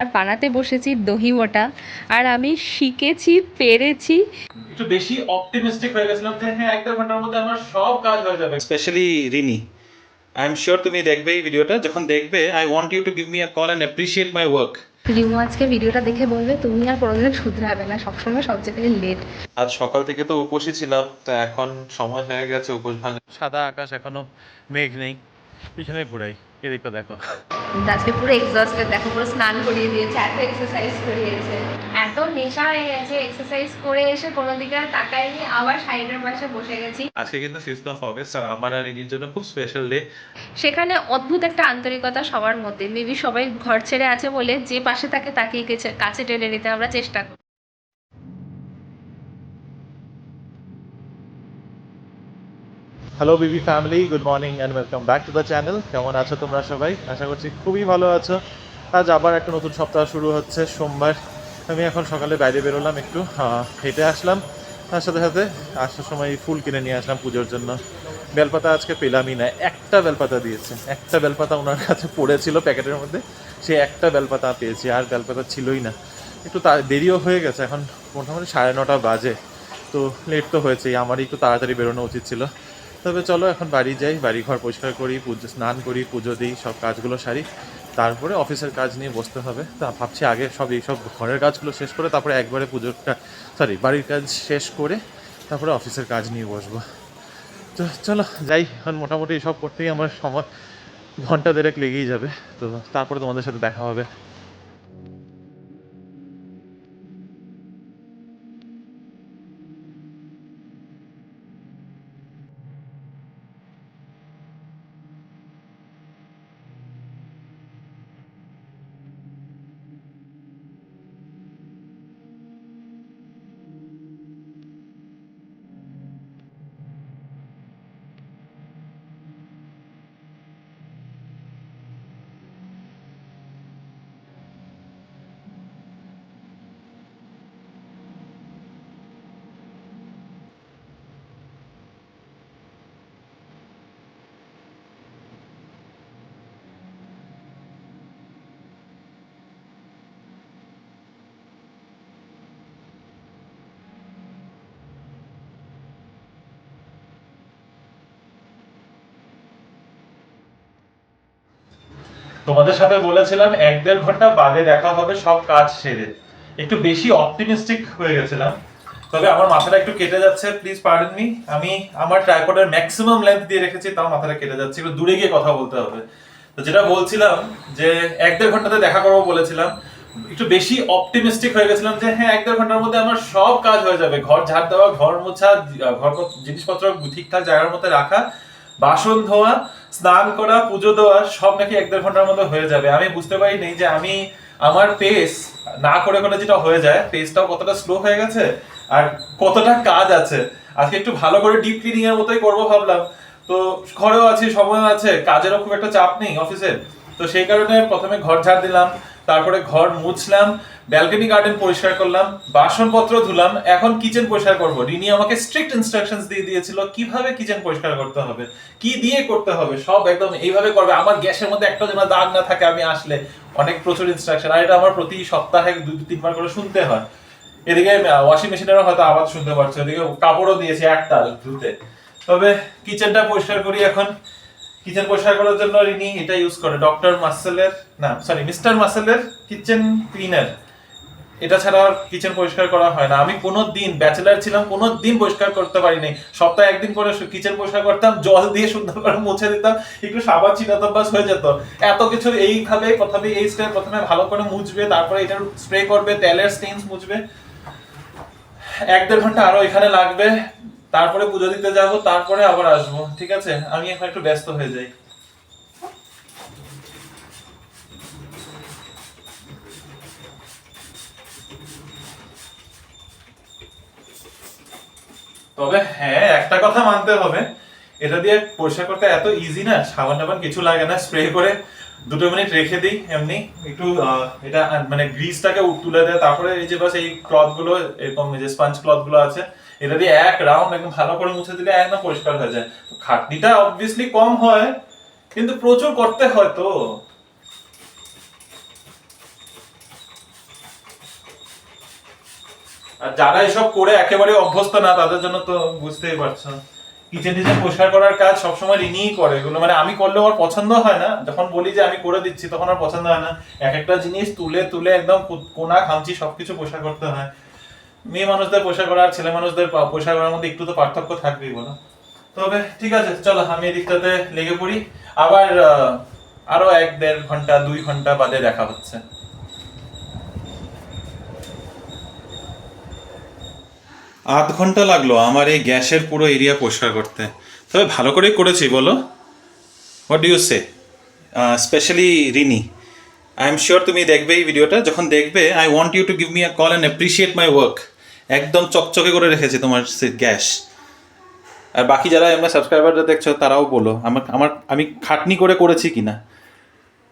আর বানাতে বসেছি দহি বটা। আর আমি শিখেছি, পেরেছি। একটু বেশি অপটিমিস্টিক হয়ে গেছিলাম যে হ্যাঁ 1-1.5 ঘন্টার মধ্যে আমার সব কাজ হয়ে যাবে। Specially Rini, I am sure তুমি দেখবে এই ভিডিওটা। যখন দেখবে I want you to give me a call and appreciate my work. Rimu আজকে ভিডিওটা দেখে বলবে তুমি আর কোনোদিন শুধরাবে না, সবসময় সব জায়গায় লেট। আজ সকাল থেকে তো উপোসই ছিলাম, তো এখন সময় হয়ে গেছে উপোস ভাঙা। সাদা আকাশ, এখনো মেঘ নেই। পিছনে ঘুরাই, এদিকটা দেখো। আজকে পুরো এক্সস্টেড, দেখো পুরো স্নান করিয়ে দিয়েছে, এত এক্সারসাইজ করিয়েছে, এত নেশা হয়ে গেছে। এক্সারসাইজ করে এসে কোনো দিকে আর তাকাইনি, আবার সাইডের পাশে বসে গেছি। আজকে কিন্তু 5th অগস্ট, আর আমার আর রিনির জন্য খুব স্পেশাল ডে। সেখানে অদ্ভুত একটা আন্তরিকতা সবার মধ্যে, মেবি সবাই ঘর ছেড়ে আছে বলে যে পাশে থাকে তাকে কাছে টেনে নিতে আমরা চেষ্টা করি। Hello Bibi family, good morning and welcome back to the channel. কেমন আছো তোমরা সবাই? আশা করছি খুবই ভালো আছো। আজ আবার একটা নতুন সপ্তাহ শুরু হচ্ছে, সোমবার। আমি এখন সকালে বাইরে বেরোলাম, একটু হেঁটে আসলাম। তার সাথে সাথে আসার সময় ফুল কিনে নিয়ে আসলাম পুজোর জন্য। বেলপাতা আজকে পেলামই না, একটা বেলপাতা দিয়েছে, একটা বেলপাতা ওনার কাছে পড়েছিল প্যাকেটের মধ্যে, সে একটা বেলপাতা পেয়েছি, আর বেলপাতা ছিলই না। একটু দেরিও হয়ে গেছে, এখন মোটামুটি 9:30 বাজে। তো লেট তো হয়েছেই, আমারই একটু তাড়াতাড়ি বেরোনো উচিত ছিল। তবে চলো এখন বাড়ি যাই, বাড়ি ঘর পরিষ্কার করি, স্নান করি, পুজো দিই, সব কাজগুলো সারি, তারপরে অফিসের কাজ নিয়ে বসতে হবে। তা ভাবছি আগে এইসব ঘরের কাজগুলো শেষ করে তারপরে একবারে বাড়ির কাজ শেষ করে তারপরে অফিসের কাজ নিয়ে বসবো। তো চলো যাই, এখন মোটামুটি সব করতেই আমার সময় ঘন্টা দেড়েক লেগেই যাবে। তো তারপরে তোমাদের সাথে দেখা হবে। তোমাদের সাথে বলেছিলাম 1-1.5 ঘন্টা বাদে দেখা হবে সব কাজ সেরে। একটু বেশি অপটিমিস্টিক হয়ে গেছিলাম। তবে আমার মাথাটা একটু কেটে যাচ্ছে, প্লিজ পার্ডন মি। আমি আমার ট্রাইপডের ম্যাক্সিমাম লেন্থ দিয়ে রেখেছি, তাও মাথাটা কেটে যাচ্ছে, একটু দূরে গিয়ে কথা বলতে হবে। তো যেটা বলছিলাম যে 1-1.5 ঘন্টাতে দেখা করবো বলেছিলাম, একটু বেশি অপটিমিস্টিক হয়ে গেছিলাম যে হ্যাঁ 1-1.5 ঘন্টার মধ্যে আমার সব কাজ হয়ে যাবে। ঘর ঝাড় দেওয়া, ঘর মোছা, ঘর জিনিসপত্র ঠিকঠাক জায়গার মধ্যে রাখা, বাসন ধোয়া, স্নান করা, পুজো দেওয়া, সব নাকি 1-1.5 ঘন্টার মধ্যে হয়ে যাবে। আমি বুঝতে পারিনি যে আমি আমার পেস না করে করে যেটা হয়ে যায়, পেসটাও কতটা স্লো হয়ে গেছে আর কতটা কাজ আছে। আজকে একটু ভালো করে ডিপ ক্লিনিং এর মতোই করবো ভাবলাম। তো ঘরেও আছি, সময়ও আছে, কাজেরও খুব একটা চাপ নেই অফিসের। তো সেই কারণে প্রথমে ঘর ঝাড় দিলাম, তারপরে ঘর মুছলাম, ব্যালকনি গার্ডেন পরিষ্কার করলাম, বাসনপত্র ধুলাম, এখন কিচেন পরিষ্কার করব। রিনি আমাকে স্ট্রিক্ট ইনস্ট্রাকশনস দিয়ে দিয়েছিল কিভাবে কিচেন পরিষ্কার করতে হবে, কি দিয়ে করতে হবে, সব একদম এইভাবে করবে। আমার গ্যাসের মধ্যে একটা যেন দাগ না থাকে আমি আসলে। অনেক প্রচুর ইনস্ট্রাকশন, আর এটা আমার প্রতি সপ্তাহে 2-3 বার করে শুনতে হয়। এদিকে ওয়াশিং মেশিনেরও হয়তো আওয়াজ শুনতে পাচ্ছ, এদিকে কাপড়ও দিয়েছি একতাল ধুতে। তবে কিচেনটা পরিষ্কার করি এখন। কিচেন পরিষ্কার করার জন্য রিনি এটা ইউজ করে, ডক্টর মাসেলের, না সরি মিস্টার মাসেলের কিচেন ক্লিনার। এটা ছাড়া কিচেন পরিষ্কার করা হয় না। আমি কোনো দিন ব্যাচেলার ছিলাম, কোনো দিন পরিষ্কার করতে পারিনি। সপ্তাহে একদিন করে কিচেন পরিষ্কার করতাম, জল দিয়ে সুন্দর করে মুছে দিতাম, একটু সাবান ছিটাতাম, বাস হয়ে যেত। এত কিছু এইভাবে প্রথমে এই স্টেপ, প্রথমে ভালো করে মুছবে, তারপরে এটা স্প্রে করবে, তেলের স্টেইনস মুছবে। 1-1.5 ঘন্টা আরো এখানে লাগবে। তারপরে পুজো দিতে যাব, তারপরে আবার আসবো। ঠিক আছে, আমি এখন একটু ব্যস্ত হয়ে যাই। তবে হ্যাঁ, একটা কথা মানতে হবে, এটা দিয়ে পরিষ্কার করতে এত ইজি না, সাবান টাবান কিছু লাগে না, স্প্রে করে 2 মিনিট রেখে দিই এমনি একটু। এটা মানে গ্রিসটাকে তুলে দেয়, তারপরে এই যে বাস এই ক্লথ গুলো, এরকম যে স্পঞ্জ ক্লথ গুলো আছে, এটা দিয়ে এক রাউন্ড একদম ভালো করে মুছে দিলে একদম পরিষ্কার হয়ে যায়। খাটনিটা অবভিয়াসলি কম হয়, কিন্তু প্রচুর করতে হয় তো। আর যারা এসব করে একেবারে অভ্যস্ত না তাদের জন্য তো বুঝতেই পারছো, কিচেন টিচেন পরিষ্কার করার কাজ সবসময় রিনিই করে এগুলো, মানে আমি করলেও আর পছন্দ হয় না, যখন বলি যে আমি করে দিচ্ছি তখন আর পছন্দ হয় না। এক একটা জিনিস তুলে তুলে একদম কোনা খামচি সবকিছু পরিষ্কার করতে হয়। মেয়ে মানুষদের পরিষ্কার করা আর ছেলে মানুষদের পরিষ্কার করার মধ্যে একটু তো পার্থক্য থাকবেই বলো। তবে ঠিক আছে, চলো আমি এদিকটাতে লেগে পড়ি, আবার আরো 1-1.5 ঘন্টা 2 ঘন্টা বাদে দেখা হচ্ছে। আধ ঘন্টা লাগলো আমার এই গ্যাসের পুরো এরিয়া পরিষ্কার করতে, তবে ভালো করেই করেছি বলো। What do you say? Specially Rini, I am sure তুমি দেখবে এই ভিডিওটা, যখন দেখবে I want you to give me a call and appreciate my work. একদম চকচকে করে রেখেছি তোমার গ্যাস। আর বাকি যারা আমরা সাবস্ক্রাইবাররা দেখছো তারাও বলো আমি খাটনি করে করেছি কিনা।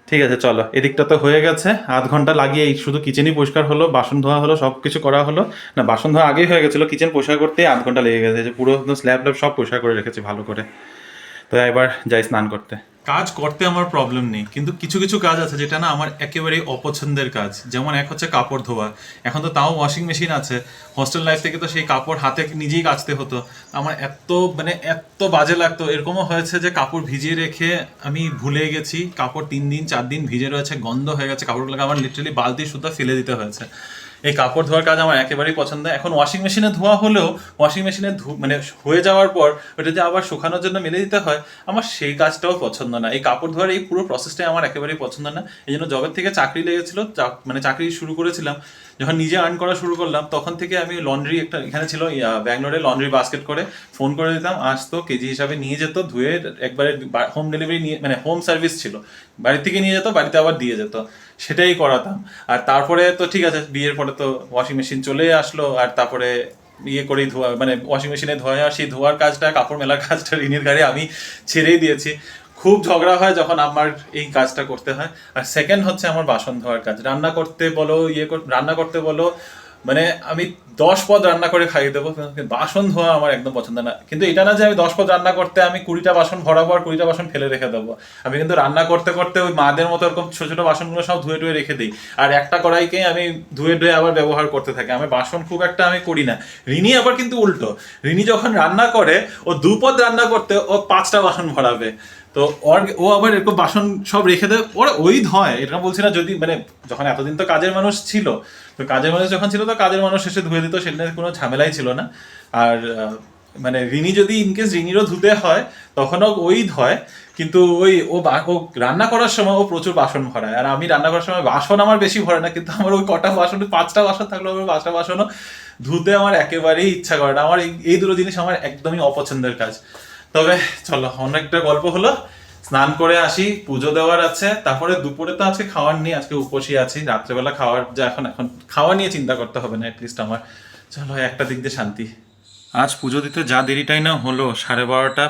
ঠিক আছে চলো, এদিকটা তো হয়ে গেছে, আধ ঘন্টা লাগিয়ে এই শুধু কিচেনই পরিষ্কার হলো, বাসন ধোয়া হলো, সব কিছু করা হলো। না, বাসন ধোয়া আগেই হয়ে গেছিলো, কিচেন পরিষ্কার করতে আধ ঘন্টা লেগে গেছে, যে পুরো স্ল্যাব সব পরিষ্কার করে রেখেছি ভালো করে। তো এবার যাই স্নান করতে। কাজ করতে আমার প্রবলেম নেই, কিন্তু কিছু কিছু কাজ আছে যেটা না আমার একেবারেই অপছন্দের কাজ। যেমন এক হচ্ছে কাপড় ধোয়া, এখন তো তাও ওয়াশিং মেশিন আছে, হোস্টেল লাইফ থেকে তো সেই কাপড় হাতে নিজেই কাচতে হতো। আমার এত বাজে লাগতো, এরকমও হয়েছে যে কাপড় ভিজিয়ে রেখে আমি ভুলে গেছি, কাপড় 3 দিন 4 দিন ভিজে রয়েছে, গন্ধ হয়ে গেছে কাপড়গুলোকে, আমার লিটারালি বালতি সুদ্ধা ফেলে দিতে হয়েছে। এই কাপড় ধোয়ার কাজ আমার একেবারেই পছন্দ। এখন ওয়াশিং মেশিনে ধোয়া হলেও ওয়াশিং মেশিনে মানে হয়ে যাওয়ার পর ওটা যে আবার শুকানোর জন্য মেলে দিতে হয়, আমার সেই কাজটাও পছন্দ না। এই কাপড় ধোয়ার এই পুরো প্রসেসটাই আমার একেবারেই পছন্দ না। এই জন্য জবের থেকে চাকরি লেগেছিল, মানে চাকরি শুরু করেছিলাম, যখন নিজে আর্ন করা শুরু করলাম তখন থেকে আমি লন্ড্রি একটা এখানে ছিল ব্যাঙ্গালোরে, লন্ড্রি বাস্কেট করে ফোন করে দিতাম, আসতো কেজি হিসাবে নিয়ে যেত, ধুয়ে একবারে হোম ডেলিভারি নিয়ে, মানে হোম সার্ভিস ছিল, বাড়ি থেকে নিয়ে যেত, বাড়িতে আবার দিয়ে যেত, সেটাই করাতাম। আর তারপরে তো ঠিক আছে, বিয়ের পরে তো ওয়াশিং মেশিন চলে আসলো, আর তারপরে ইয়ে করেই ধোয়া, মানে ওয়াশিং মেশিনে ধোয়া, সেই ধোয়ার কাজটা, কাপড় মেলার কাজটা রিনির গাড়ি আমি ছেড়েই দিয়েছি। খুব ঝগড়া হয় যখন আমার এই কাজটা করতে হয়। আর সেকেন্ড হচ্ছে আমার বাসন ধোয়ার কাজ, রান্না করতে বলো রান্না করতে বলো, মানে আমি 10 পদ রান্না করে খাইয়ে দেবো, বাসন ধোয়া আমার একদম পছন্দ না। কিন্তু এটা না যে আমি 10 পদ রান্না করতে আমি 20টা বাসন ভরাবো আর 20টা বাসন ফেলে রেখে দেবো। আমি কিন্তু রান্না করতে করতে ওই মাদের মতো এরকম ছোট ছোট বাসনগুলো সব ধুয়ে টুয়ে রেখে দিই, আর একটা কড়াইকে আমি ধুয়ে ধুয়ে আবার ব্যবহার করতে থাকি। আমি বাসন খুব একটা আমি করি না। রিনি আবার কিন্তু উল্টো, রিনি যখন রান্না করে ও 2 পদ রান্না করতে ও 5টা বাসন ভরাবে। তো ও আবার এরকম বাসন সব রেখে দেয়, ওই ধয়। এটা বলছি না, যদি মানে যখন এতদিন তো কাজের মানুষ ছিল, তো কাজের মানুষ যখন ছিল তো কাজের মানুষ এসে ধুয়ে দিত, সেটা কোনো ঝামেলাই ছিল না। আর মানে রিনি যদি ইনকেস রিনিরও ধুতে হয় তখনও ওই ধয়, কিন্তু ও রান্না করার সময় ও প্রচুর বাসন ভরায়। আর আমি রান্না করার সময় বাসন আমার বেশি ভরে না, কিন্তু আমার ওই কটা বাসন, 5টা বাসন থাকলেও আমার 5টা বাসনও ধুতে আমার একেবারেই ইচ্ছা করে না। আমার এই দুটো জিনিস আমার একদমই অপছন্দের কাজ। তবে চলো, অনেকটা গল্প হলো, স্নান করে আসি, পুজো দেওয়ার আছে, তারপরে দুপুরে তো আজকে খাওয়ার নেই, আজকে উপসী আছি, রাত্রেবেলা খাওয়ার যা এখন খাওয়া নিয়ে চিন্তা করতে হবে না অ্যাটলিস্ট আমার। চলো, একটা দিক দিয়ে শান্তি। আজ পুজো দিতে যা দেরিটাই না হলো, 12:30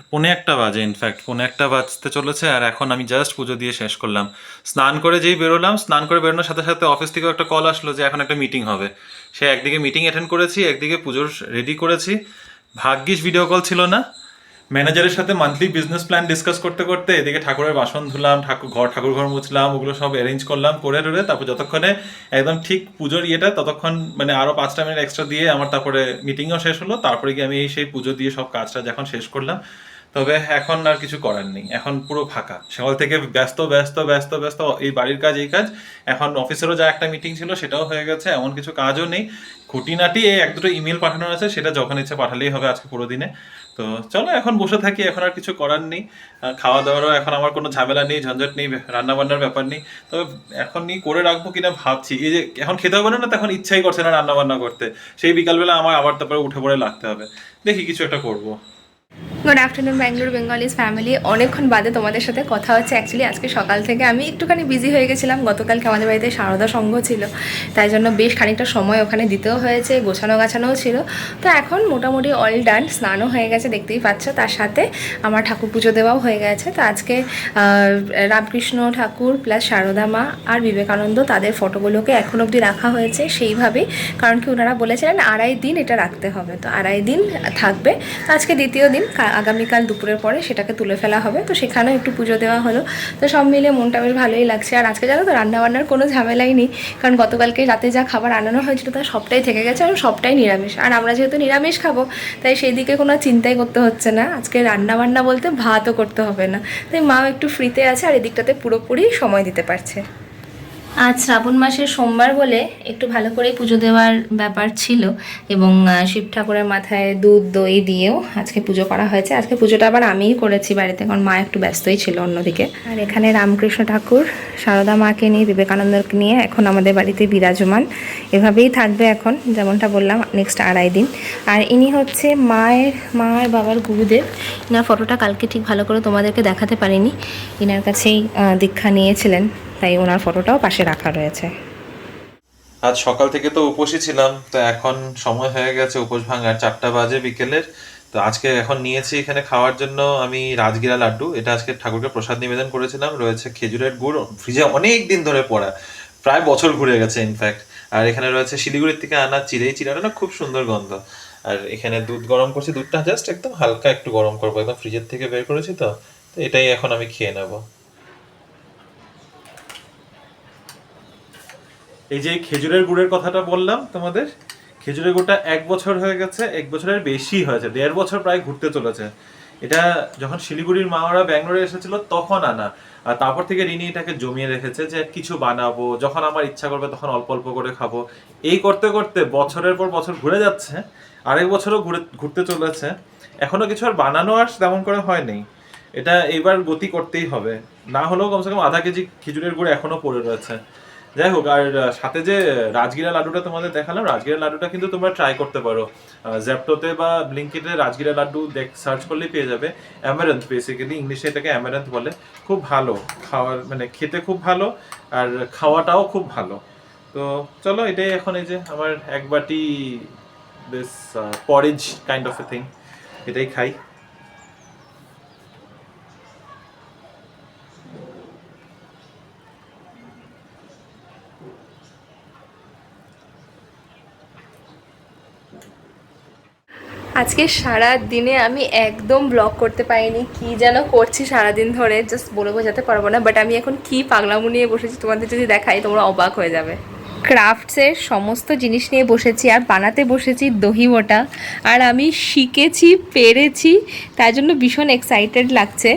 পৌনে 1টা বাজে, ইনফ্যাক্ট পৌনে 1টা বাজতে চলেছে, আর এখন আমি জাস্ট পুজো দিয়ে শেষ করলাম। স্নান করে যেই বেরোলাম, স্নান করে বেরোনোর সাথে সাথে অফিস থেকেও একটা কল আসলো যে এখন একটা মিটিং হবে। সে একদিকে মিটিং অ্যাটেন্ড করেছি, একদিকে পুজোর রেডি করেছি। ভাগ্যিস ভিডিও কল ছিল না। ম্যানেজারের সাথে মান্থলি বিজনেস প্ল্যান ডিসকাস করতে করতে এদিকে ঠাকুরের বাসন ধুলাম, ঠাকুর ঘর মুছলাম, ওগুলো সব অ্যারেঞ্জ করলাম, করে টরে তারপর যতক্ষণে একদম ঠিক পুজোর ইয়েটা, ততক্ষণ মানে আরও 5টা মিনিট এক্সট্রা দিয়ে আমার তারপরে মিটিংও শেষ হলো। তারপরে গিয়ে আমি সেই পুজো দিয়ে সব কাজটা যখন শেষ করলাম, তবে এখন আর কিছু করার নেই, এখন পুরো ফাঁকা। সকাল থেকে ব্যস্ত ব্যস্ত ব্যস্ত ব্যস্ত, এই বাড়ির কাজ এই কাজ। এখন অফিসেরও যা একটা মিটিং ছিল সেটাও হয়ে গেছে, এমন কিছু কাজও নেই। খুঁটিনাটি এই 1-2টো ইমেল পাঠানো আছে, সেটা যখন ইচ্ছে পাঠালেই হবে আজকে পুরো দিনে। তো চলো এখন বসে থাকি, এখন আর কিছু করার নেই। খাওয়া দাওয়ারও এখন আমার কোনো ঝামেলা নেই, ঝঞ্ঝট নেই, রান্নাবান্নার ব্যাপার নেই। তবে এখন করে রাখবো কিনা ভাবছি, এই যে এখন খেতে হবে না, তখন ইচ্ছাই করছে না রান্নাবান্না করতে। সেই বিকালবেলা আমার আবার তারপরে উঠে পড়ে লাগতে হবে, দেখি কিছু একটা করবো। Good afternoon Bangalore Bengalis family, অনেকক্ষণ বাদে তোমাদের সাথে কথা হচ্ছে। অ্যাকচুয়ালি আজকে সকাল থেকে আমি একটুখানি বিজি হয়ে গেছিলাম। গতকালকে আমাদের বাড়িতে সারদা সংঘ ছিল, তাই জন্য বেশ খানিকটা সময় ওখানে দিতেও হয়েছে, গোছানো গাছানোও ছিল। তো এখন মোটামুটি অল ডান, স্নানও হয়ে গেছে দেখতেই পাচ্ছ, তার সাথে আমার ঠাকুর পুজো দেওয়াও হয়ে গেছে। তো আজকে রামকৃষ্ণ ঠাকুর প্লাস সারদা মা আর বিবেকানন্দ, তাদের ফটোগুলোকে এখন অবধি রাখা হয়েছে সেইভাবেই, কারণ কি ওনারা বলেছিলেন 2.5 দিন এটা রাখতে হবে, তো 2.5 দিন থাকবে। আজকে দ্বিতীয় দিন, আগামীকাল দুপুরের পরে সেটাকে তুলে ফেলা হবে, তো সেখানেও একটু পুজো দেওয়া হলো। তো সব মিলে মনটা বেশ ভালোই লাগছে। আর আজকে জানো তো রান্নাবান্নার কোনো ঝামেলাই নেই, কারণ গতকালকে রাতে যা খাবার আনানো হয়েছিল তার সবটাই থেকে গেছে আর সবটাই নিরামিষ। আর আমরা যেহেতু নিরামিষ খাবো তাই সেই দিকে কোনো চিন্তাই করতে হচ্ছে না। আজকে রান্নাবান্না বলতে ভাতও করতে হবে না, তাই মাও একটু ফ্রিতে আছে আর এদিকটাতে পুরোপুরি সময় দিতে পারছে। আজ শ্রাবণ মাসের সোমবার বলে একটু ভালো করেই পুজো দেওয়ার ব্যাপার ছিল, এবং শিব ঠাকুরের মাথায় দুধ দই দিয়েও আজকে পুজো করা হয়েছে। আজকে পুজোটা আবার আমিই করেছি বাড়িতে, কারণ মা একটু ব্যস্তই ছিল অন্যদিকে। আর এখানে রামকৃষ্ণ ঠাকুর সারদা মাকে নিয়ে, বিবেকানন্দকে নিয়ে এখন আমাদের বাড়িতে বিরাজমান। এভাবেই থাকবে এখন, যেমনটা বললাম নেক্সট 2.5 দিন। আর ইনি হচ্ছে মা আর বাবার গুরুদেব। ইনার ফটোটা কালকে ঠিক ভালো করে তোমাদেরকে দেখাতে পারিনি, ইনার কাছেই দীক্ষা নিয়েছিলেন, তাই ওনার ফটোটাও পাশে রাখা রয়েছে। আজ সকাল থেকে তো উপোসই ছিলাম, তো এখন সময় হয়ে গেছে উপোস ভাঙার, 4টা বাজে বিকেলের। তো আজকে এখন নিয়েছি এখানে খাওয়ার জন্য আমি রাজগিরা লাড্ডু। এটা আজকে ঠাকুরকে প্রসাদ নিবেদন করেছিলাম। রয়েছে খেজুরের গুড়, ফ্রিজে অনেক দিন ধরে পড়া, প্রায় বছর ঘুরে গেছে ইনফ্যাক্ট। আর এখানে রয়েছে শিলিগুড়ির থেকে আনা চিড়ে, চিড়াটা না খুব সুন্দর গন্ধ। আর এখানে দুধ গরম করছি, দুধটা জাস্ট একদম হালকা একটু গরম করবো, একদম ফ্রিজের থেকে বের করেছি। তো এটাই এখন আমি খেয়ে নেবো। এই যে খেজুরের গুড়ের কথাটা বললাম তোমাদের, খেজুরের গুড়টা 1 বছর হয়ে গেছে, 1 বছরের বেশি হয়েছে, 1.5 বছর প্রায় ঘুরতে চলেছে। এটা যখন শিলিগুড়ির মাওরা ব্যাঙ্গালোরে এসেছিল তখন আনা, আর তারপর থেকে রিনি এটাকে জমিয়ে রেখেছে যে কিছু বানাবো, যখন আমার ইচ্ছা করবে তখন অল্প অল্প করে খাবো। এই করতে করতে বছরের পর বছর ঘুরে যাচ্ছে, আরেক বছরও ঘুরতে চলেছে, এখনো কিছু আর বানানো আর তেমন করে হয়নি। এটা এইবার গতি করতেই হবে, না হলেও কমসে কম আধা কেজি খেজুরের গুড় এখনো পড়ে রয়েছে। যাই হোক, আর সাথে যে রাজগিরা লাড্ডুটা তোমাদের দেখালাম, রাজগিরা লাড্ডুটা কিন্তু তোমরা ট্রাই করতে পারো। জ্যাপটোতে বা ব্লিঙ্কিটে রাজগিরা লাড্ডু সার্চ করলেই পেয়ে যাবে। অ্যামারেন্থ, বেসিক্যালি ইংলিশে এটাকে অ্যামারেন্থ বলে। খুব ভালো খাওয়ার, মানে খেতে খুব ভালো আর খাওয়াটাও খুব ভালো। তো চলো, এটাই এখন এই যে আমার এক বাটি বেশ পরেজ কাইন্ড অফ এ থিং, এটাই খাই। আজকে সারা দিনে আমি একদম ব্লগ করতে পারিনি, কি যেন করছি সারাদিন ধরে জাস্ট বলে বোঝাতে পারবো না। বাট আমি এখন কি পাগলামো নিয়ে বসেছি তোমাদের যদি দেখাই তোমরা অবাক হয়ে যাবে। ক্রাফটসের সমস্ত জিনিস নিয়ে বসেছি আর বানাতে বসেছি দহি বটা। আর আমি শিখেছি, পেরেছি, তার জন্য ভীষণ এক্সাইটেড লাগছে।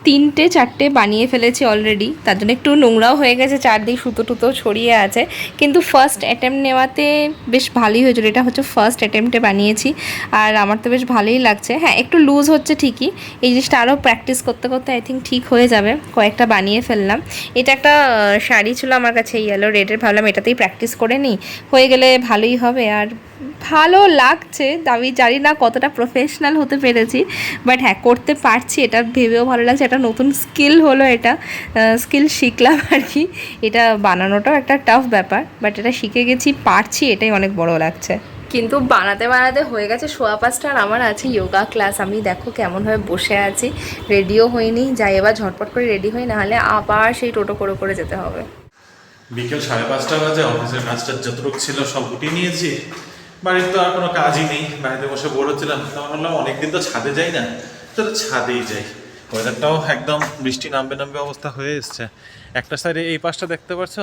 3-4টে বানিয়ে ফেলেছি অলরেডি, তার জন্য একটু নোংরাও হয়ে গেছে, চারদিক সুতো টুতো ছড়িয়ে আছে, কিন্তু ফার্স্ট অ্যাটেম্প নেওয়াতে বেশ ভালোই হয়েছিল। এটা হচ্ছে ফার্স্ট অ্যাটেম্পটে বানিয়েছি আর আমার তো বেশ ভালোই লাগছে। হ্যাঁ, একটু লুজ হচ্ছে ঠিকই, এই জিনিসটা আরও প্র্যাকটিস করতে করতে আই থিঙ্ক ঠিক হয়ে যাবে। কয়েকটা বানিয়ে ফেললাম। এটা একটা শাড়ি ছিল আমার কাছে ইয়েলো রেডের, ভাবলাম এটাতেই প্র্যাকটিস করে নিই, হয়ে গেলে ভালোই হবে। আর ভালো লাগছে, আমি জানি না কতটা প্রফেশনাল হতে পেরেছি, বাট হ্যাঁ করতে পারছি, এটা ভেবেও ভালো লাগছে। একটা নতুন স্কিল হলো, এটা স্কিল শিখলাম আর কি। এটা বানানোটাও একটা টাফ ব্যাপার, বাট এটা শিখে গেছি, পারছি, এটাই অনেক বড় লাগছে। কিন্তু বানাতে বানাতে হয়ে গেছে 5:15 আর আমার আছে যোগা ক্লাস। আমি দেখো কেমনভাবে বসে আছি, রেডিও হইনি, যাই এবার ঝটপট করে রেডি হই, নাহলে আবার সেই টোটো করে করে যেতে হবে। বিকেল 5:30 বাজে, অফিসের কাজটা যতটুকু ছিল সব গুটিয়ে নিয়েছি। বাড়ির তো আর কোনো কাজই নেই, বাড়িতে বসে বোর হচ্ছিলাম, তখন ভাবলাম অনেকদিন তো ছাদে যাই না, চলো ছাদেই যাই। ওয়েদারটাও একদম বৃষ্টি নামবে নামবে অবস্থা হয়ে এসছে। একটা সাইডে এই পাশটা দেখতে পাচ্ছ,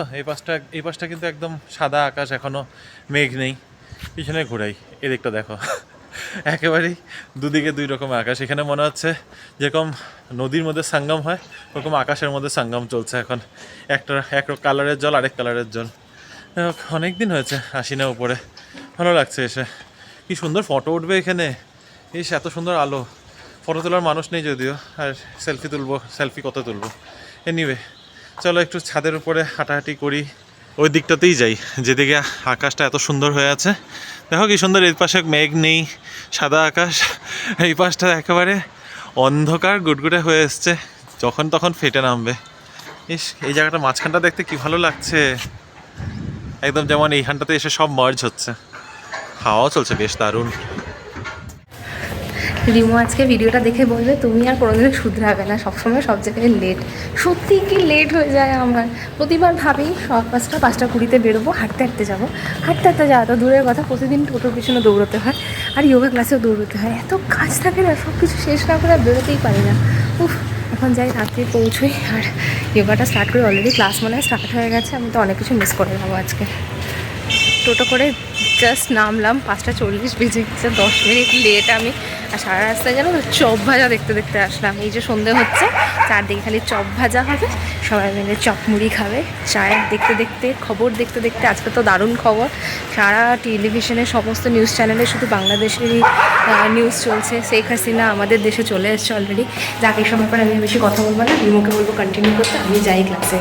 এই পাশটা কিন্তু একদম সাদা আকাশ, এখনো মেঘ নেই। পিছনে ঘোরাই, এদিকটা দেখো, একেবারেই দুদিকে 2 রকমের আকাশ। এখানে মনে হচ্ছে যেরকম নদীর মধ্যে সঙ্গম হয়, ওরকম আকাশের মধ্যে সঙ্গম চলছে এখন। এক কালারের জল, আরেক কালারের জল। অনেক দিন হয়েছে আসি না উপরে, ভালো লাগছে এসে। কি সুন্দর ফটো উঠবে এখানে, এস এত সুন্দর আলো। ফটো তোলার মানুষ নেই যদিও, আর সেলফি কত তুলবো। এনিওয়ে চলো একটু ছাদের উপরে হাঁটাহাঁটি করি, ওই দিকটাতেই যাই যেদিকে আকাশটা এত সুন্দর হয়ে আছে। দেখো কি সুন্দর, এর পাশে মেঘ নেই, সাদা আকাশ, এই পাশটা একেবারে অন্ধকার গুটগুটে হয়ে এসছে, যখন তখন ফেটে নামবে। ইস, এই জায়গাটা মাঝখানটা দেখতে কি ভালো লাগছে, একদম যেমন এইখানটাতে এসে সব মার্জ হচ্ছে। হাওয়াও চলছে বেশ দারুণ। রিমো আজকে ভিডিওটা দেখে বলবে তুমি আর কোনোদিনও শুধরাবে না, সবসময় সব জায়গায় লেট। সত্যি কি লেট হয়ে যায় আমার, প্রতিবার ভাবি 5:20 বেরোবো, হাঁটতে হাঁটতে যাবো, হাঁটতে হাঁটতে যাওয়া তো দূরের কথা, প্রতিদিন টোটোর পিছনে দৌড়তে হয়, আর যোগা ক্লাসেও দৌড়তে হয়, এত কাজ থাকে না, সব কিছু শেষ না করে আর বেরোতেই পারি না। উফ, এখন যাই রাত্রে পৌঁছোই, আর যোগাটা স্টার্ট করে অলরেডি ক্লাস মনে হয় স্টার্ট হয়ে গেছে, আমি তো অনেক কিছু মিস করে যাবো আজকে। টোটো করে জাস্ট নামলাম, 5:40 বেজে গেছে, 10 মিনিট লেট আমি। আর সারা রাস্তায় যেন চপ ভাজা দেখতে দেখতে আসলাম। এই যে সন্ধে হচ্ছে, চারদিকে খালি চপ ভাজা হবে, সবাই মিলে চপ মুড়ি খাবে, চায়ের দেখতে দেখতে, খবর দেখতে দেখতে। আজকে তো দারুণ খবর, সারা টেলিভিশনে সমস্ত নিউজ চ্যানেলে শুধু বাংলাদেশেরই নিউজ চলছে। শেখ হাসিনা আমাদের দেশে চলে এসছে অলরেডি। যাকে এই সময় পর আমি বেশি কথা বলবো না, রিমোকে বলবো কন্টিনিউ করতে, আমি যাই ক্লাসে।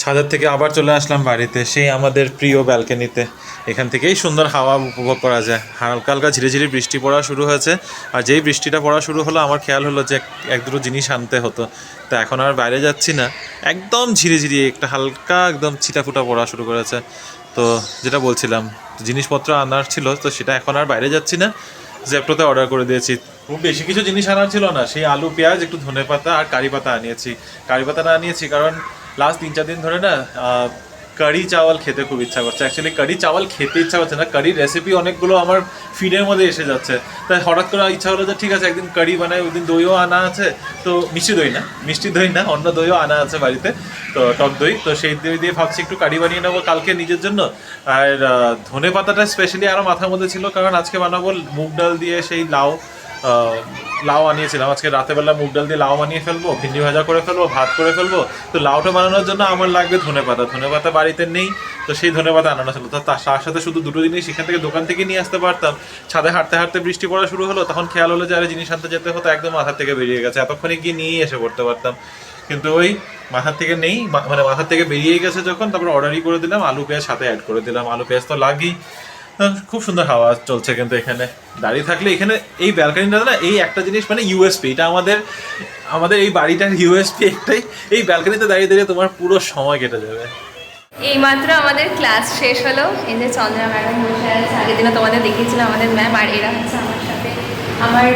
ছাদের থেকে আবার চলে আসলাম বাড়িতে, সেই আমাদের প্রিয় ব্যালকনিতে। এখান থেকেই সুন্দর হাওয়া উপভোগ করা যায়। হালকা হালকা ঝিরিঝিরি বৃষ্টি পড়া শুরু হয়েছে, আর যেই বৃষ্টিটা পড়া শুরু হলো আমার খেয়াল হলো যে এক দুটো জিনিস আনতে হতো। তো এখন আর বাইরে যাচ্ছি না, একদম ঝিরিঝিরি একটা হালকা একদম ছিটাফুটা পড়া শুরু করেছে। তো যেটা বলছিলাম, জিনিসপত্র আনার ছিল, তো সেটা এখন আর বাইরে যাচ্ছি না, জেপ্টোতে অর্ডার করে দিয়েছি। খুব বেশি কিছু জিনিস আনার ছিল না, সেই আলু পেঁয়াজ একটু ধনেপাতা আর কারি পাতা আনিয়েছি। কারি পাতাটা আনিয়েছি কারণ লাস্ট 3-4 দিন ধরে না কারি চাওয়াল খেতে খুব ইচ্ছা করছে। অ্যাকচুয়ালি কারি চাওয়াল খেতে ইচ্ছা করছে না, কারির রেসিপি অনেকগুলো আমার ফিডের মধ্যে এসে যাচ্ছে। তাই হঠাৎ করে ইচ্ছা হলো যে ঠিক আছে একদিন কারি বানাই। ওই দিন দইও আনা আছে, তো মিষ্টি দই না অন্য দইও আনা আছে বাড়িতে, তো টক দই। তো সেই দই দিয়ে ভাবছি একটু কারি বানিয়ে নেবো কালকে নিজের জন্য। আর ধনে পাতাটা স্পেশালি আরও মাথার মধ্যে ছিল, কারণ আজকে বানাবো মুগ ডাল দিয়ে সেই লাউ আনিয়েছিলাম। আজকে রাতেবেলা মুগ ডাল দিয়ে লাউ বানিয়ে ফেলবো, ভিন্ডি ভাজা করে ফেলবো, ভাত করে ফেলবো। তো লাউটা বানানোর জন্য আমার লাগবে ধনেপাতা বাড়িতে নেই, তো সেই ধনেপাতা আনানো ছিল। তো তার সাথে শুধু দুটো জিনিস সেখান থেকে দোকান থেকে নিয়ে আসতে পারতাম। ছাদে হাঁটতে হাঁটতে বৃষ্টি পড়া শুরু হলো, তখন খেয়াল হলো যে আরে জিনিস আনতে যেতে হতো, একদম মাথার থেকে বেরিয়ে গেছে। এতক্ষণে গিয়ে নিয়েই এসে পড়তে পারতাম, কিন্তু ওই মাথার থেকে নেই, মানে মাথার থেকে বেরিয়ে গেছে যখন, তারপর অর্ডারই করে দিলাম, আলু পেঁয়াজ সাথে অ্যাড করে দিলাম। আলু পেঁয়াজ তো লাগেই। খুব সুন্দর হাওয়া চলছে, কিন্তু এখানে দাঁড়িয়ে থাকলে, এখানে এই ব্যালকনিটা না, এই একটা জিনিস মানে ইউএসপি, এটা আমাদের এই বাড়িটার ইউএসপি একটাই। এই ব্যালকনিতে দাঁড়িয়ে দাঁড়িয়ে তোমার পুরো সময় কেটে যাবে। এইমাত্র আমাদের ক্লাস শেষ হলো, এই যে চন্দ্রা ম্যাডাম বসে আছে, আগের দিনে তোমাদের দেখিয়েছিলাম আমাদের ম্যাম। আর এরা হচ্ছে আমার সাথে আমার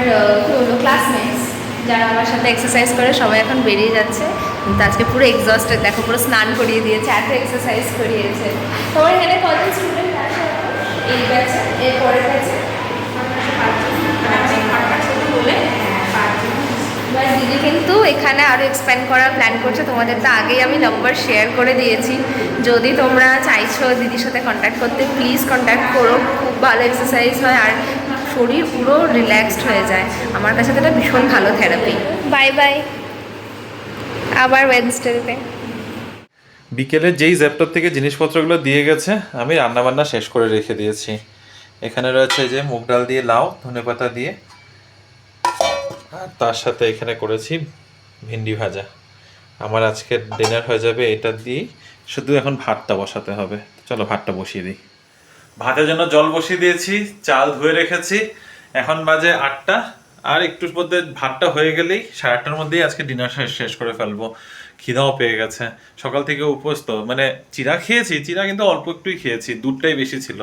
কী হলো ক্লাসমেটস, যারা আমার সাথে এক্সারসাইজ করে, সবাই এখন বেরিয়ে যাচ্ছে। কিন্তু আজকে পুরো এক্সস্টেড, দেখো পুরো স্নান করিয়ে দিয়েছে, এত এক্সারসাইজ করিয়েছে। তোমার এখানে কজন স্টুডেন্ট আছে? এই ব্যাচে, এর পরের ব্যাচে দিদি কিন্তু এখানে আরও এক্সপ্যান্ড করার প্ল্যান করছে। তোমাদের তো আগেই আমি নাম্বার শেয়ার করে দিয়েছি, যদি তোমরা চাইছো দিদির সাথে কন্ট্যাক্ট করতে, প্লিজ কন্ট্যাক্ট করো। খুব ভালো এক্সারসাইজ হয় আর শরীর পুরো রিল্যাক্সড হয়ে যায়। আমার কাছে তো এটা ভীষণ ভালো থেরাপি। বাই বাই, আবার ওয়েডনেসডেতে। বিকেলে যেই জ্যাপটপ থেকে জিনিসপত্রগুলো দিয়ে গেছে, আমি রান্নাবান্না শেষ করে রেখে দিয়েছি। এখানে রয়েছে যে মুগ ডাল দিয়ে লাউ, ধনেপাতা দিয়ে, আর তার সাথে এখানে করেছি ভিন্ডি ভাজা। আমার আজকের ডিনার হয়ে যাবে এটা দিয়েই, শুধু এখন ভাতটা বসাতে হবে। চলো ভাতটা বসিয়ে দিই। ভাতের জন্য জল বসিয়ে দিয়েছি, চাল ধুয়ে রেখেছি। এখন বাজে 8টা, আর একটুর মধ্যে ভাতটা হয়ে গেলেই 8:30টার মধ্যেই আজকে ডিনার শেষ করে ফেলবো। খিদাও পেয়ে গেছে, সকাল থেকে উপোস তো, মানে চিড়া খেয়েছি, চিড়া কিন্তু অল্প একটুই খেয়েছি, দুধটাই বেশি ছিল।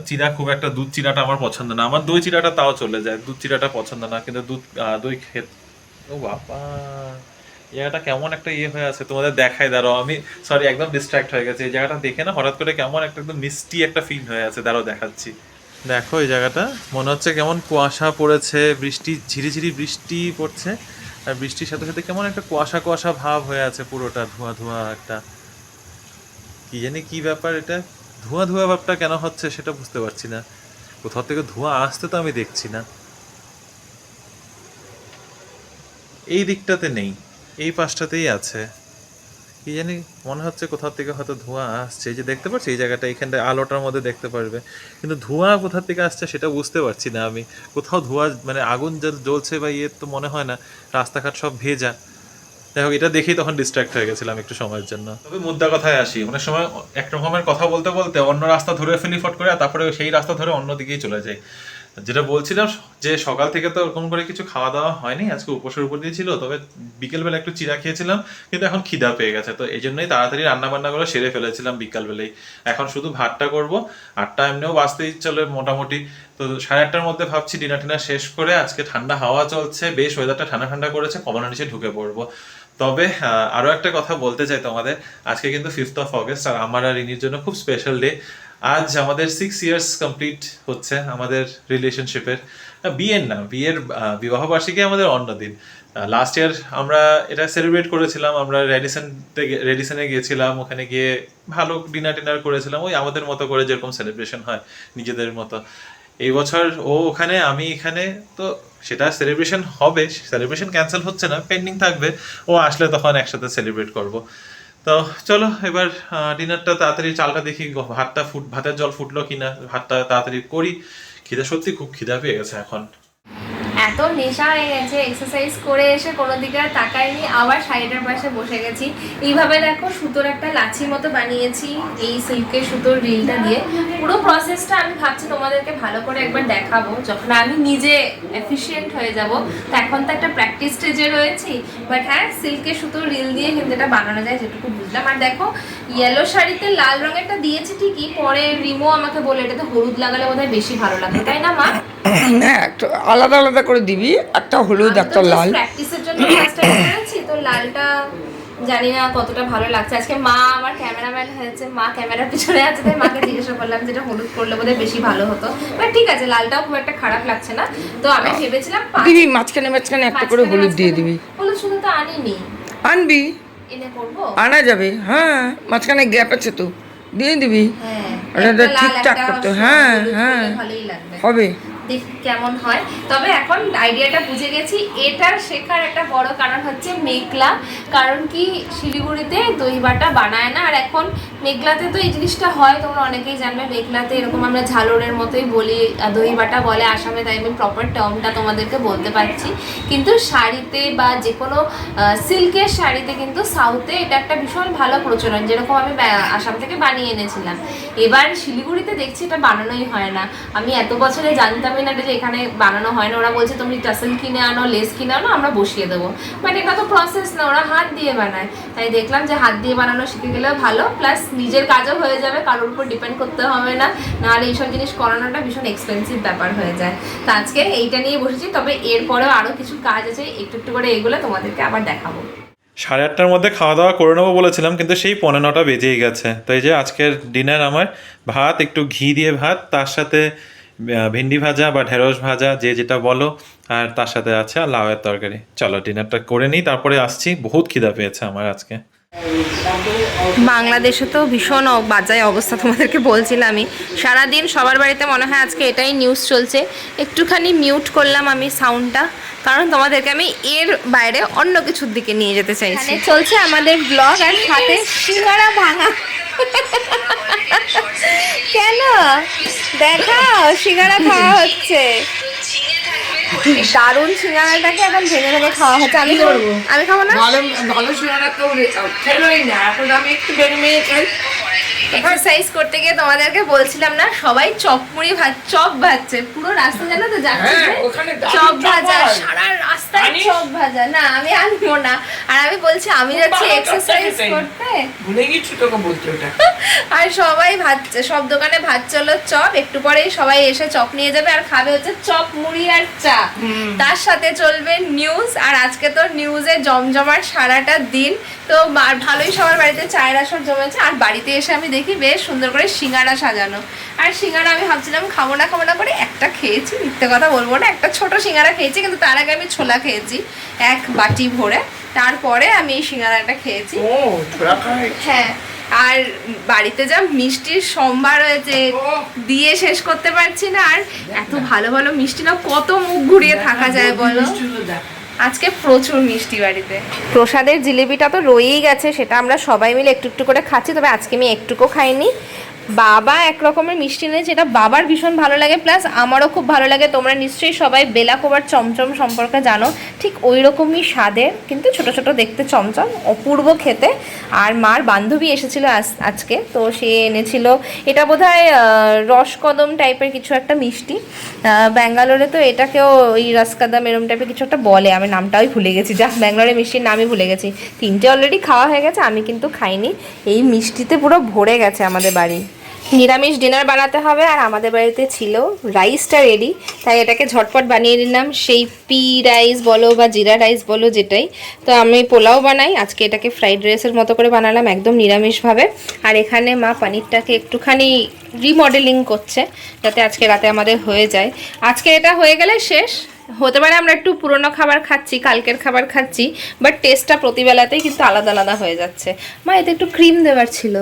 চিড়া খুব একটা, দুধ চিড়াটা আমার পছন্দ না। আমার দই চিড়াটা তাও চলে যায়, দুধ চিড়াটা পছন্দ না। কিন্তু দই ও বাবা, জায়গাটা কেমন একটা হয়ে আছে, তোমাদের দেখাই, দাঁড়াও আমি, সরি একদম ডিস্ট্র্যাক্ট হয়ে গেছে। এই জায়গাটা দেখে না হঠাৎ করে কেমন একটা একদম মিষ্টি একটা ফিল হয়ে আছে, দাঁড়াও দেখাচ্ছি। দেখো এই জায়গাটা মনে হচ্ছে কেমন কুয়াশা পড়েছে, বৃষ্টি ঝিরিঝিরি বৃষ্টি পড়ছে, আর বৃষ্টির সাথে সাথে কেমন একটা কুয়াশা কুয়াশা ভাব হয়ে আছে, পুরোটা ধোঁয়া ধোঁয়া একটা, কি জানি কি ব্যাপার এটা, ধোঁয়া ধোঁয়া ভাবটা কেন হচ্ছে সেটা বুঝতে পারছি না। কোথাও থেকে ধোঁয়া আসতে তো আমি দেখছি না। এই দিকটাতে নেই, এই পাশটাতেই আছে। কি জানি মনে হচ্ছে কোথাও থেকে হয়তো ধোঁয়া আসছে। এই যে দেখতে পাচ্ছি এই জায়গাটা, এখানটা আলোটার মধ্যে দেখতে পারবে, কিন্তু ধোঁয়া কোথা থেকে আসছে সেটা বুঝতে পারছি না আমি। কোথাও ধোঁয়া মানে আগুন জ্বলছে বা তো মনে হয় না, রাস্তাঘাট সব ভেজা। যাই হোক, এটা দেখেই তখন ডিস্ট্র্যাক্ট হয়ে গেছিলাম একটু সময়ের জন্য। তবে মুদ্রা কথায় আসি, অনেক সময় এক রকমের কথা বলতে বলতে অন্য রাস্তা ধরে ফেলি ফট করে, তারপরে সেই রাস্তা ধরে অন্য দিকেই চলে যাই। যেটা বলছিলাম যে সকাল থেকে তো ওরকম করে কিছু খাওয়া দাওয়া হয়নি, আজকে উপোসের উপর দিয়ে ছিল, তবে বিকেলবেলা একটু চিড়া খেয়েছিলাম, কিন্তু এখন খিদা পেয়ে গেছে, তো এই জন্যই তাড়াতাড়ি রান্না বান্নাগুলো সেরে ফেলেছিলাম বিকালবেলায়। এখন শুধু ভাতটা করব, 8টা এমনিও বাজতেই চলে মোটামুটি, তো 8:30টার মধ্যে ভাবছি ডিনার টিনার শেষ করে, আজকে ঠান্ডা হাওয়া চলছে, বেশ ওয়েদারটা ঠান্ডা ঠান্ডা করেছে, কমলার নিচে ঢুকে পড়বো। তবে আরো একটা কথা বলতে চাই তোমাদের, আজকে কিন্তু 5th অফ অগস্ট, আর আমার আর রিনির জন্য খুব স্পেশাল ডে। আজ আমাদের 6 ইয়ার্স কমপ্লিট হচ্ছে আমাদের রিলেশনশিপের, বিয়ের না, বিবাহ বার্ষিকী আমাদের অন্য দিন। লাস্ট ইয়ার আমরা এটা সেলিব্রেট করেছিলাম, আমরা রেডিসনে গিয়েছিলাম, ওখানে গিয়ে ভালো ডিনার টিনার করেছিলাম, ওই আমাদের মতো করে যেরকম সেলিব্রেশন হয় নিজেদের মতো। এই বছর ও ওখানে, আমি এখানে, তো সেটা সেলিব্রেশন হবে, সেলিব্রেশন ক্যান্সেল হচ্ছে না, পেন্ডিং থাকবে, ও আসলে তখন একসাথে সেলিব্রেট করব। তো চলো এবার ডিনারটা তাড়াতাড়ি, চালটা দেখি ভাতের জল ফুটলো কিনা, ভাতটা তাড়াতাড়ি করি, সত্যি খুব খিদা পেয়ে গেছে এখন। এত নেশা হয়ে গেছে, এক্সারসাইজ করে এসে কোনো দিকে আর তাকাইনি, আবার সাইডের পাশে বসে গেছি। এইভাবে দেখো সুতোর একটা লাচি মতো বানিয়েছি এই সিল্কের সুতোর রিলটা দিয়ে। পুরো প্রসেসটা আমি ভাবছি তোমাদেরকে ভালো করে একবার দেখাবো যখন আমি নিজে এফিশিয়েন্ট হয়ে যাব। তো এখন তো একটা প্র্যাকটিস স্টেজে রয়েছি, বাট হ্যাঁ সিল্কের সুতোর রিল দিয়ে কিন্তু এটা বানানো যায় যেটুকু বুঝলাম। আর দেখো ইয়েলো শাড়িতে লাল রঙেরটা দিয়েছি ঠিকই, পরে রিমো আমাকে বলে এটাতে হলুদ লাগালে বোধহয় বেশি ভালো লাগে, তাই না মা? হ্যাঁ, একটা আলাদা আলাদা করে দিবি, একটা হলুদ একটা লাল। প্র্যাকটিসের জন্য ফার্স্ট টাইম করেছি, তো লালটা জানি না কতটা ভালো লাগছে। আজকে মা আমার ক্যামেরাম্যান হয়েছে, মা ক্যামেরার পিছনে আছে, তাই মাকে জিজ্ঞাসা করলাম যেটা হলুদ করলে বোধহয় বেশি ভালো হতো, বাট ঠিক আছে লালটাও খুব একটা খারাপ লাগছে না। তো আমি ভেবেছিলাম দিবি মাঝখানে মাঝখানে একটা করে হলুদ দিয়ে দিবি। হলুদ শুধু তো আনিনি, আনবি, এনে করবো, আনা যাবে। হ্যাঁ, মাঝখানে গ্যাপ আছে তো, দিয়ে দিবি। হ্যাঁ এটা ঠিকঠাক করতে, হ্যাঁ হ্যাঁ ভালোই লাগবে, হবে। দেখি কেমন হয়। তবে এখন আইডিয়াটা বুঝে গেছি, এটার শেখার একটা বড় কারণ হচ্ছে মেঘলা। কারণ কি শিলিগুড়িতে দই বাটা বানায় না, আর এখন মেঘলাতে তো এই জিনিসটা হয়, তোমরা অনেকেই জানবে। মেঘলাতে এরকম আমরা ঝালরের মতোই বলি, দই বাটা বলে আসামে, তাই আমি প্রপার টার্মটা তোমাদেরকে বলতে পারছি। কিন্তু শাড়িতে বা যে কোনো সিল্কের শাড়িতে কিন্তু সাউথে এটা একটা ভীষণ ভালো প্রচলন, যেরকম আমি আসাম থেকে বানিয়ে এনেছিলাম। এবার শিলিগুড়িতে দেখছি এটা বানানোই হয় না। আমি এত বছরে জানতাম না যে এখানে বানানো হয় না। ওরা বলছে তুমি টাসেল কিনে আনো, লেস কিনে আনো, আমরা বসিয়ে দেবো, বাট এটা তো প্রসেস না, ওরা হাত দিয়ে বানায়। তাই দেখলাম যে হাত দিয়ে বানানো শিখে গেলেও ভালো, প্লাস নিজের কাজও হয়ে যাবে, কারোর উপর ডিপেন্ড করতে হবে না, নাহলে এইসব জিনিস করানোটা ভীষণ এক্সপেন্সিভ ব্যাপার হয়ে যায়। তো আজকে এইটা নিয়ে বসেছি, তবে এরপরেও আরও কিছু কাজ আছে, একটু একটু করে এগুলো তোমাদেরকে আবার দেখাবো। 8:30টার মধ্যে খাওয়া দাওয়া করে নেবো বলেছিলাম, কিন্তু সেই 9:45 বেজেই গেছে। তো এই যে আজকের ডিনার আমার ভাত, একটু ঘি দিয়ে ভাত, তার সাথে ভেন্ডি ভাজা বা ঢেঁড়স ভাজা, যে যেটা বলো, আর তার সাথে আছে আর লাউয়ের তরকারি। চলো ডিনারটা করে নিই, তারপরে আসছি, বহুত খিদা পেয়েছে আমার আজকে। বাংলাদেশে তো ভীষণ বাজায় অবস্থা, তোমাদেরকে বলছিলামই। সারাদিন সবার বাড়িতে মনে হয় আজকে এটাই নিউজ চলছে। একটুখানি মিউট করলাম আমি সাউন্ডটা, কারণ তোমাদেরকে আমি এর বাইরে অন্য কিছুর দিকে নিয়ে যেতে চাইছি। চলছে আমাদের ব্লগ, আর সাথে সিঙ্গারা ভাঙা। কেন দেখাও, সিঙ্গারা খাওয়া হচ্ছে, দারুণ সিঙ্গারাটাকে এখন ভেঙে ভেঙে খাওয়া হচ্ছে। আমি করবো, আমি খাবো না, ভালো সিঙ্গারা কেউ খেলোই না, এখন আমি একটু ভেঙে ভেঙে খাই। এক্সারসাইজ করতে গিয়ে তোমাদেরকে বলছিলাম না, সবাই চপ মুড়ি চপ ভাজছে পুরো রাস্তা, জানো তো যাচ্ছে চপ ভাজা, সারা রাস্তায় চপ ভাজা। না আমি আনবো না, আর আমি বলছি আমি যাচ্ছি এক্সারসাইজ করতে, ভুলে গেছি তোকে বলতে ওটা। আর সবাই ভাজছে, সব দোকানে ভাজছে হলো চপ, একটু পরেই সবাই এসে চপ নিয়ে যাবে আর খাবে হচ্ছে চপ মুড়ি আর চা, তার সাথে চলবে নিউজ। আর আজকে তো নিউজে জমজমাট সারাটা দিন, তো ভালোই সবার বাড়িতে চায়ের আসর জমেছে। আর বাড়িতে এসে আমি দেখি বেশ সুন্দর করে সিঙ্গারা সাজানো, আর সিঙ্গারা আমি ভাবছিলাম খাবো না করে একটা খেয়েছি, মিথ্যে কথা বলবো না, একটা ছোট সিঙ্গারা খেয়েছি, কিন্তু তার আগে আমি ছোলা খেয়েছি 1 বাটি ভরে, তারপরে আমি এই সিঙ্গারাটা খেয়েছি। হ্যাঁ, আর বাড়িতে যা মিষ্টির সম্ভার হয়েছে, দিয়ে শেষ করতে পারছি না। আর এত ভালো ভালো মিষ্টি না, কত মুখ ঘুরিয়ে থাকা যায় বলো। আজকে প্রচুর মিষ্টি বাড়িতে। প্রসাদের জিলিপিটা তো রয়েই গেছে, সেটা আমরা সবাই মিলে একটু একটু করে খাচ্ছি, তবে আজকে আমি একটুকু খাইনি। বাবা এক রকমের মিষ্টি এনেছে, এটা বাবার ভীষণ ভালো লাগে, প্লাস আমারও খুব ভালো লাগে। তোমরা নিশ্চয়ই সবাই বেলাকোবার চমচম সম্পর্কে জানো, ঠিক ওই রকমই স্বাদের, কিন্তু ছোট ছোট দেখতে চমচম, অপূর্ব খেতে। আর মার বান্ধবী এসেছিল আজকে, তো সে এনেছিল এটা বোধহয় রসকদম টাইপের কিছু একটা মিষ্টি। ব্যাঙ্গালোরে তো এটাকেও ওই রসকদম এরম টাইপের কিছু একটা বলে, আমি নামটাই ভুলে গেছি, যা ব্যাঙ্গালোরের মিষ্টির নামই ভুলে গেছি। 3টে অলরেডি খাওয়া হয়ে গেছে, আমি কিন্তু খাইনি। এই মিষ্টিতে পুরো ভরে গেছে আমাদের বাড়ি। নিরামিষ ডিনার বানাতে হবে, আর আমাদের বাড়িতে ছিল রাইসটা রেডি, তাই এটাকে ঝটপট বানিয়ে নিলাম। সেই পি রাইস বলো বা জিরা রাইস বলো যেটাই, তো আমি পোলাও বানাই, আজকে এটাকে ফ্রাইড রাইসের মতো করে বানালাম একদম নিরামিষভাবে। আর এখানে মা পনিরটাকে একটুখানি রিমডেলিং করছে, যাতে আজকে রাতে আমাদের হয়ে যায়। আজকে এটা হয়ে গেলে শেষ হতে পারে, আমরা একটু পুরনো খাবার খাচ্ছি, কালকের খাবার খাচ্ছি, বাট টেস্টটা প্রতিবেলাতেই কিন্তু আলাদা আলাদা হয়ে যাচ্ছে। মা এতে একটু ক্রিম দেওয়ার ছিল।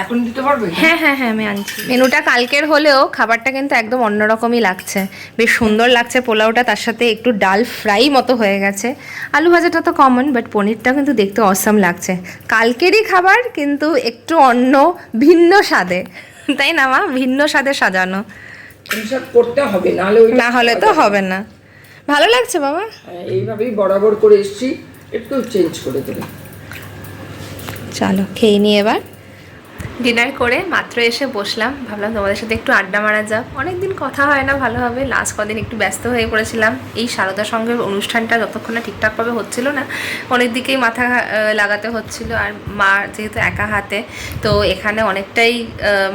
এখন দিতে পারবে? হ্যাঁ হ্যাঁ হ্যাঁ, আমি আনছি। মেনুটা কালকের হলেও খাবারটা কিন্তু একদম অন্যরকমই লাগছে, বেশ সুন্দর লাগছে পোলাওটা, তার সাথে একটু ডাল ফ্রাই মতো হয়ে গেছে। আলু ভাজাটা তো কমন, বাট পনিরটা কিন্তু দেখতে অসাম লাগছে। কালকেরই খাবার কিন্তু একটু অন্য ভিন্ন স্বাদে, তাই না মা? ভিন্ন স্বাদে সাজানো, এইসব করতে হবে, নাহলে ওই না হলে তো হবে না। ভালো লাগছে বাবা? এইভাবেই বরাবর করে এসছি, একটু চেঞ্জ করে দেবে। চলো খেয়ে নিই এবার। ডিনার করে মাত্র এসে বসলাম, ভাবলাম তোমাদের সাথে একটু আড্ডা মারা যাক, অনেকদিন কথা হয় না ভালোভাবে। লাস্ট কদিন একটু ব্যস্ত হয়ে পড়েছিলাম, এই সারদা সংঘের অনুষ্ঠানটা যতক্ষণ না ঠিকঠাকভাবে হচ্ছিল না, অনেক দিকেই মাথা লাগাতে হচ্ছিল। আর মা যেহেতু একা হাতে, তো এখানে অনেকটাই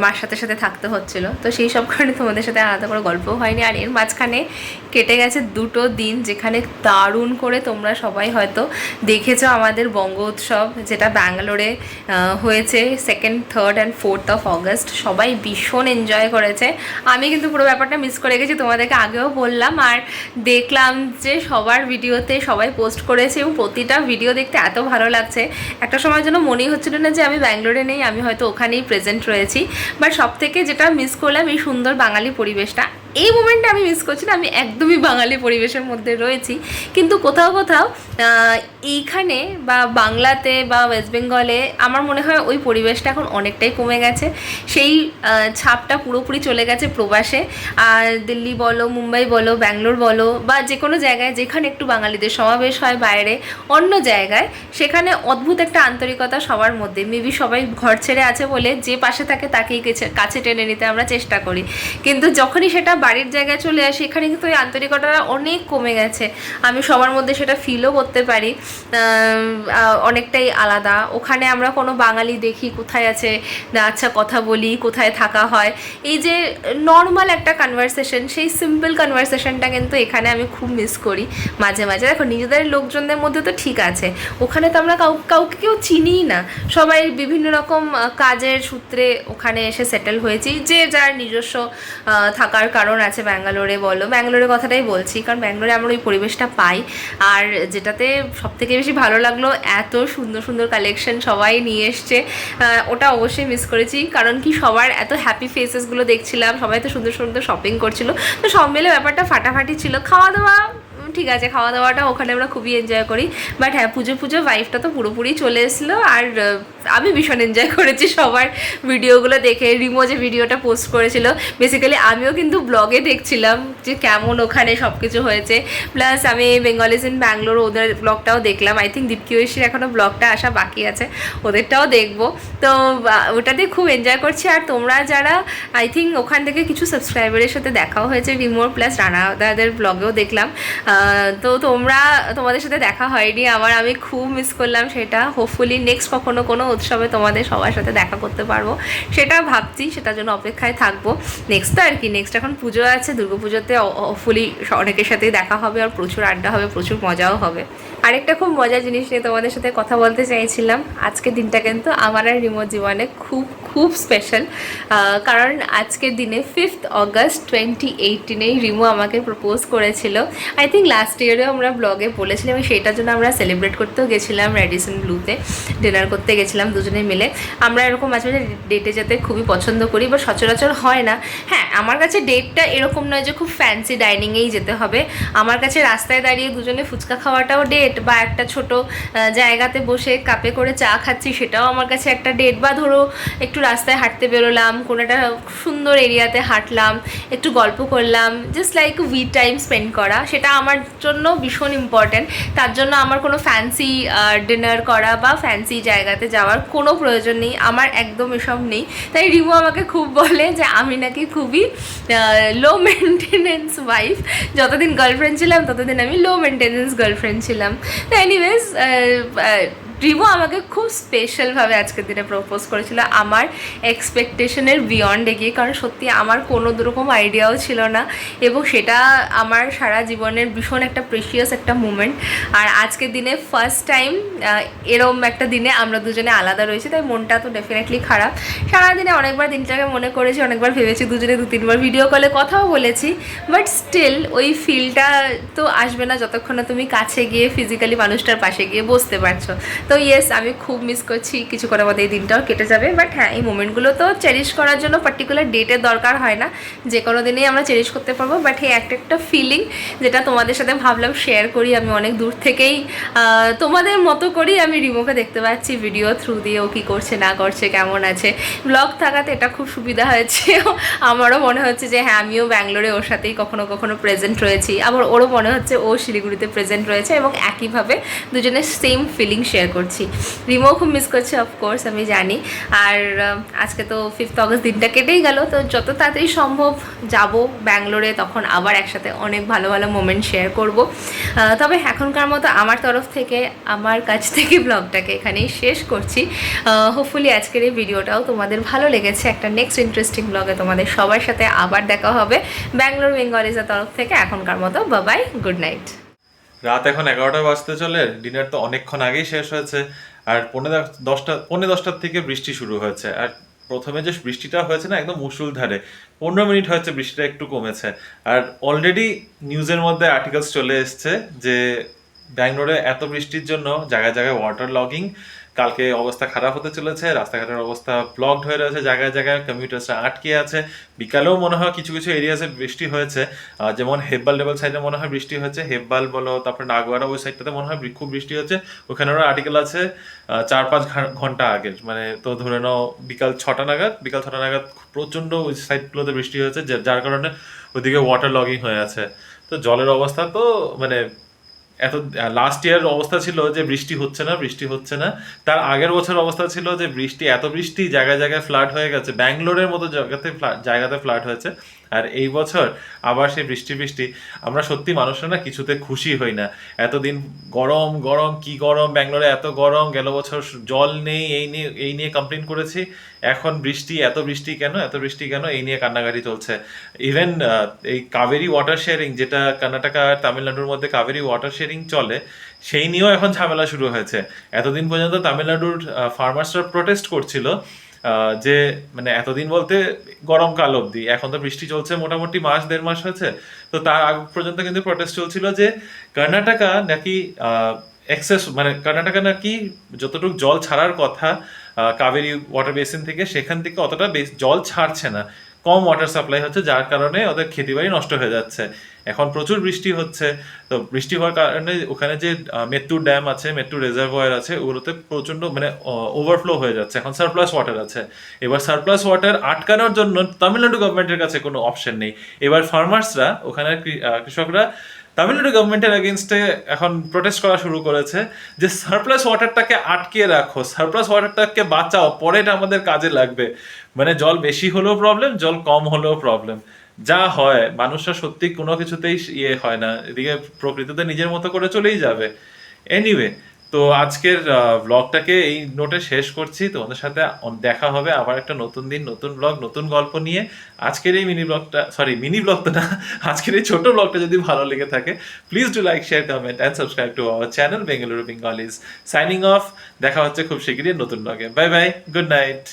মার সাথে সাথে থাকতে হচ্ছিল, তো সেই সব কারণে তোমাদের সাথে আলাদা করে গল্পও হয়নি। আর এর মাঝখানে কেটে গেছে 2টো দিন, যেখানে দারুণ করে তোমরা সবাই হয়তো দেখেছো আমাদের বঙ্গ উৎসব, যেটা ব্যাঙ্গালোরে হয়েছে 2nd, 3rd and 4th of August. সবাই ভীষণ এনজয় করেছে, আমি কিন্তু পুরো ব্যাপারটা মিস করে গেছি, তোমাদেরকে আগেও বললাম। আর দেখলাম যে সবার ভিডিওতে সবাই পোস্ট করেছে, এবং প্রতিটা ভিডিও দেখতে এত ভালো লাগছে, একটা সময়ের জন্য মনেই হচ্ছিল না যে আমি ব্যাঙ্গালোরে নেই, আমি হয়তো ওখানেই প্রেজেন্ট রয়েছি। বাট সব থেকে যেটা মিস করলাম, এই সুন্দর বাঙালি পরিবেশটা, এই মোমেন্টটা আমি মিস করছি না, আমি একদমই বাঙালি পরিবেশের মধ্যে রয়েছি। কিন্তু কোথাও কোথাও এইখানে বা বাংলাতে বা ওয়েস্ট বেঙ্গলে আমার মনে হয় ওই পরিবেশটা এখন অনেকটাই কমে গেছে, সেই ছাপটা পুরোপুরি চলে গেছে প্রবাসে। আর দিল্লি বলো, মুম্বাই বলো, ব্যাঙ্গালোর বলো, বা যে কোনো জায়গায় যেখানে একটু বাঙালিদের সমাবেশ হয় বাইরে অন্য জায়গায়, সেখানে অদ্ভুত একটা আন্তরিকতা সবার মধ্যে। মেবি সবাই ঘর ছেড়ে আছে বলে যে পাশে থাকে তাকেই কাছে টেনে নিতে আমরা চেষ্টা করি, কিন্তু যখনই সেটা বাড়ির জায়গায় চলে আসে, এখানে কিন্তু ওই আন্তরিকতাটা অনেক কমে গেছে। আমি সবার মধ্যে সেটা ফিলও করতে পারি, অনেকটাই আলাদা। ওখানে আমরা কোনো বাঙালি দেখি কোথায় আছে, আচ্ছা কথা বলি, কোথায় থাকা হয়, এই যে নর্মাল একটা কনভারসেশন, সেই সিম্পল কনভারসেশনটা কিন্তু এখানে আমি খুব মিস করি মাঝে মাঝে। দেখো নিজেদের লোকজনদের মধ্যে তো ঠিক আছে, ওখানে তো আমরা কাউকে কেউ চিনিই না, সবাই বিভিন্ন রকম কাজের সূত্রে ওখানে এসে সেটেল হয়েছি, যে যার নিজস্ব থাকার কারণ আছে। ব্যাঙ্গালোরে বলো, ব্যাঙ্গালোরের কথাটাই বলছি, কারণ ব্যাঙ্গালোরে আমরা ওই পরিবেশটা পাই। আর যেটাতে সবথেকে বেশি ভালো লাগলো, এত সুন্দর সুন্দর কালেকশন সবাই নিয়ে এসছে, ওটা অবশ্যই মিস করেছি। কারণ কি, সবার এত হ্যাপি ফেসেসগুলো দেখছিলাম, সবাই তো সুন্দর সুন্দর শপিং করছিল, তো সব মিলে ব্যাপারটা ফাটাফাটি ছিল। খাওয়া দাওয়া ঠিক আছে, খাওয়া দাওয়াটা ওখানে আমরা খুবই এনজয় করি, বাট হ্যাঁ পুজো ভাইবটা তো পুরোপুরি চলে এসেছিলো। আর আমি ভীষণ এনজয় করেছি সবার ভিডিওগুলো দেখে। রিমো যে ভিডিওটা পোস্ট করেছিল, বেসিক্যালি আমিও কিন্তু ব্লগে দেখছিলাম যে কেমন ওখানে সব কিছু হয়েছে, প্লাস আমি বেঙ্গলিজ ইন ব্যাঙ্গালোর ওদের ব্লগটাও দেখলাম। আই থিঙ্ক দীপ্তি ঐশীর এখনও ব্লগটা আসা বাকি আছে, ওদেরটাও দেখবো, তো ওটাতে খুব এনজয় করছি। আর তোমরা যারা, আই থিঙ্ক ওখান থেকে কিছু সাবস্ক্রাইবারের সাথে দেখাও হয়েছে রিমোর, প্লাস রানা দাদের ব্লগেও দেখলাম, তো তোমাদের সাথে দেখা হয়নি আমার, আমি খুব মিস করলাম সেটা। হোপফুলি নেক্সট কখনো কোনো উৎসবে তোমাদের সবার সাথে দেখা করতে পারবো, সেটা ভাবছি, সেটার জন্য অপেক্ষায় থাকবো। নেক্সট তো আর কি, নেক্সট এখন পুজো আছে, দুর্গাপুজোতে হোপফুলি অনেকের সাথেই দেখা হবে, আর প্রচুর আড্ডা হবে, প্রচুর মজাও হবে। আরেকটা খুব মজার জিনিস নিয়ে তোমাদের সাথে কথা বলতে চাইছিলাম। আজকের দিনটা কিন্তু আমার আর রিমোর জীবনে খুব খুব স্পেশাল, কারণ আজকের দিনে 5th অগস্ট 2018 রিমো আমাকে প্রপোজ করেছিল। আই থিঙ্ক লাস্ট ইয়ারেও আমরা ব্লগে বলেছিলাম এবং সেইটার জন্য আমরা সেলিব্রেট করতেও গেছিলাম র্যাডিসন ব্লুতে, ডিনার করতে গেছিলাম দুজনে মিলে। আমরা এরকম মাঝে মাঝে ডেটে যেতে খুবই পছন্দ করি, বা সচরাচর হয় না। হ্যাঁ, আমার কাছে ডেটটা এরকম নয় যে খুব ফ্যান্সি ডাইনিংয়েই যেতে হবে। আমার কাছে রাস্তায় দাঁড়িয়ে দুজনে ফুচকা খাওয়াটাও ডেট, বা একটা ছোট জায়গাতে বসে কাপে করে চা খাচ্ছি সেটাও আমার কাছে একটা ডেট। বা ধরো একটু রাস্তায় হাঁটতে বেরোলাম, কোনো একটা সুন্দর এরিয়াতে হাঁটলাম, একটু গল্প করলাম, just like we time spend করা, সেটা আমার জন্য ভীষণ ইম্পর্ট্যান্ট। তার জন্য আমার কোনো ফ্যান্সি ডিনার করা বা ফ্যান্সি জায়গাতে যাওয়ার কোনো প্রয়োজন নেই, আমার একদম এসব নেই। তাই রিমু আমাকে খুব বলে যে আমি নাকি খুবই লো মেনটেনেন্স ওয়াইফ। যতদিন গার্লফ্রেন্ড ছিলাম ততদিন আমি লো মেনটেনেন্স গার্লফ্রেন্ড ছিলাম। তো এনিওয়েজ, রিমু আমাকে খুব স্পেশালভাবে আজকের দিনে প্রপোজ করেছিল, আমার এক্সপেকটেশনের বিয়ন্ড এগিয়ে, কারণ সত্যি আমার কোনো রকম আইডিয়াও ছিল না, এবং সেটা আমার সারা জীবনের ভীষণ একটা প্রেশিয়াস একটা মুমেন্ট। আর আজকের দিনে ফার্স্ট টাইম এরম একটা দিনে আমরা দুজনে আলাদা রয়েছি, তাই মনটা তো ডেফিনেটলি খারাপ। সারাদিনে অনেকবার দিনটাকে মনে করেছি, অনেকবার ভেবেছি, দুজনে 2-3বার ভিডিও কলে কথাও বলেছি, বাট স্টিল ওই ফিলটা তো আসবে না যতক্ষণ না তুমি কাছে গিয়ে ফিজিক্যালি মানুষটার পাশে গিয়ে বসতে পারছো। তো ইয়েস, আমি খুব মিস করছি, কিছু করার মধ্যে এই দিনটাও কেটে যাবে। বাট হ্যাঁ, এই মোমেন্টগুলো তো চেরিশ করার জন্য পার্টিকুলার ডেটের দরকার হয় না, যে কোনো দিনেই আমরা চেরিশ করতে পারবো। বাট এই একটা ফিলিং যেটা তোমাদের সাথে ভাবলাম শেয়ার করি। আমি অনেক দূর থেকেই তোমাদের মতো করেই আমি রিমোকে দেখতে পাচ্ছি ভিডিও থ্রু দিয়ে, ও কী করছে না করছে, কেমন আছে। ব্লগ থাকাতে এটা খুব সুবিধা হয়েছে। আমারও মনে হচ্ছে যে হ্যাঁ, আমিও ব্যাঙ্গালোরে ওর সাথেই কখনো কখনো প্রেজেন্ট রয়েছি, আবার ওরও মনে হচ্ছে ও শিলিগুড়িতে প্রেজেন্ট রয়েছে, এবং একইভাবে দুজনের সেম ফিলিং শেয়ার করছি। রিমো খুব মিস করছে অফকোর্স, আমি জানি। আর আজকে তো 5th অগস্ট দিনটা কেটেই গেল, তো যত তাড়াতাড়ি সম্ভব যাব ব্যাঙ্গালোরে, তখন আবার একসাথে অনেক ভালো ভালো মোমেন্ট শেয়ার করব। তবে এখনকার মতো আমার তরফ থেকে, আমার কাছ থেকে ব্লগটাকে এখানেই শেষ করছি। হোপফুলি আজকের এই ভিডিওটাও তোমাদের ভালো লেগেছে। একটা নেক্সট ইন্টারেস্টিং ব্লগে তোমাদের সবার সাথে আবার দেখা হবে ব্যাঙ্গালোর বেঙ্গলিজের তরফ থেকে। এখনকার মতো বাবাই, গুড নাইট। রাত এখন 11টা বাজতে চলে, ডিনার তো অনেকক্ষণ আগেই শেষ হয়েছে, আর 10:10টার থেকে বৃষ্টি শুরু হয়েছে। আর প্রথমে যে বৃষ্টিটা হয়েছে না, একদম মুষলধারে, 15 মিনিট হয়েছে বৃষ্টিটা একটু কমেছে। আর অলরেডি নিউজের মধ্যে আর্টিকেলস চলে এসছে যে ব্যাঙ্গালোরে এত বৃষ্টির জন্য জায়গায় জায়গায় ওয়াটার লগিং, কালকে অবস্থা খারাপ হতে চলেছে, রাস্তাঘাটের অবস্থা ব্লকড হয়ে রয়েছে, জায়গায় জায়গায় কমিউটার্সরা আটকে আছে। বিকালেও মনে হয় কিছু কিছু এরিয়াসে বৃষ্টি হয়েছে, যেমন হেব্বাল লেভেল সাইডে মনে হয় বৃষ্টি হয়েছে, হেব্বাল বলো, তারপরে নাগোয়ারা ওই সাইডটাতে মনে হয় খুব বৃষ্টি হচ্ছে। ওখানেরও আর্টিকেল আছে 4-5 ঘন্টা আগের, মানে তো ধরে নাও বিকাল 6টা নাগাদ প্রচণ্ড ওই সাইডগুলোতে বৃষ্টি হয়েছে, যার কারণে ওইদিকে ওয়াটার লগিং হয়ে আছে। তো জলের অবস্থা তো মানে এত, লাস্ট ইয়ার অবস্থা ছিল যে বৃষ্টি হচ্ছে না, তার আগের বছর অবস্থা ছিল যে এত বৃষ্টি জায়গায় জায়গায় ফ্লাড হয়ে গেছে, ব্যাঙ্গালোরের মতো জায়গাতে ফ্লাড হয়েছে। আর এই বছর আবার সেই বৃষ্টি। আমরা সত্যি মানুষরা না কিছুতে খুশি হই না। এতদিন গরম কি গরম, ব্যাঙ্গালোরে এত গরম, গেল বছর জল নেই, এই নিয়ে কমপ্লেন করেছি। এখন এত বৃষ্টি কেন এই নিয়ে কান্নাকাটি চলছে। ইভেন এই কাবেরী ওয়াটার শেয়ারিং, যেটা কর্ণাটকা আর তামিলনাড়ুর মধ্যে কাবেরী ওয়াটার শেয়ারিং চলে, সেই নিয়েও এখন ঝামেলা শুরু হয়েছে। এতদিন পর্যন্ত তামিলনাড়ুর ফার্মার্সরা প্রোটেস্ট করছিল যে মানে এতদিন বলতে গরমকাল অবধি, এখন তো বৃষ্টি চলছে মোটামুটি 1-1.5 মাস হয়েছে, তো তার আগ পর্যন্ত কিন্তু প্রোটেস্ট চলছিল যে কর্ণাটকা নাকি এক্সেস, মানে কর্ণাটকা নাকি যতটুকু জল ছাড়ার কথা কাবেরী ওয়াটার বেসিন থেকে, সেখান থেকে অতটা জল ছাড়ছে না, কম ওয়াটার সাপ্লাই হচ্ছে, যার কারণে ওদের ক্ষেতিবাড়ি নষ্ট হয়ে যাচ্ছে। এখন প্রচুর বৃষ্টি হচ্ছে, তো বৃষ্টি হওয়ার কারণে ওখানে যে মেত্তুর ড্যাম আছে, মেত্তুর রিজার্ভয়ার আছে, ওগুলোতে প্রচণ্ড মানে ওভারফ্লো হয়ে যাচ্ছে, এখন সারপ্লাস ওয়াটার আছে। এবার সারপ্লাস ওয়াটার আটকানোর জন্য তামিলনাড়ু গভর্নমেন্টের কাছে কোনো অপশন নেই। এবার ফার্মার্সরা, ওখানের কৃষকরা তামিলনাড়ু গভর্নমেন্টের এগেনস্টে এখন প্রোটেস্ট করা শুরু করেছে যে সারপ্লাস ওয়াটারটাকে আটকে রাখো, সারপ্লাস ওয়াটারটাকে বাঁচাও, পরে এটা আমাদের কাজে লাগবে। মানে জল বেশি হলেও প্রবলেম, জল কম হলেও প্রবলেম। যা হয়, মানুষরা সত্যি কোনো কিছুতেই হয় না, এদিকে প্রকৃতিতে নিজের মতো করে চলেই যাবে। এনিওয়ে, তো আজকের ব্লগটাকে এই নোটে শেষ করছি। তোমাদের সাথে দেখা হবে আবার একটা নতুন দিন, নতুন ব্লগ, নতুন গল্প নিয়ে। আজকের এই মিনি ব্লগ তো না, আজকের এই ছোট ব্লগটা যদি ভালো লেগে থাকে, please do like, share, comment and subscribe to our channel Bengaluru Bengalis. Signing off, দেখা হচ্ছে খুব শীঘ্রই নতুন ব্লগে। Bye bye, good night.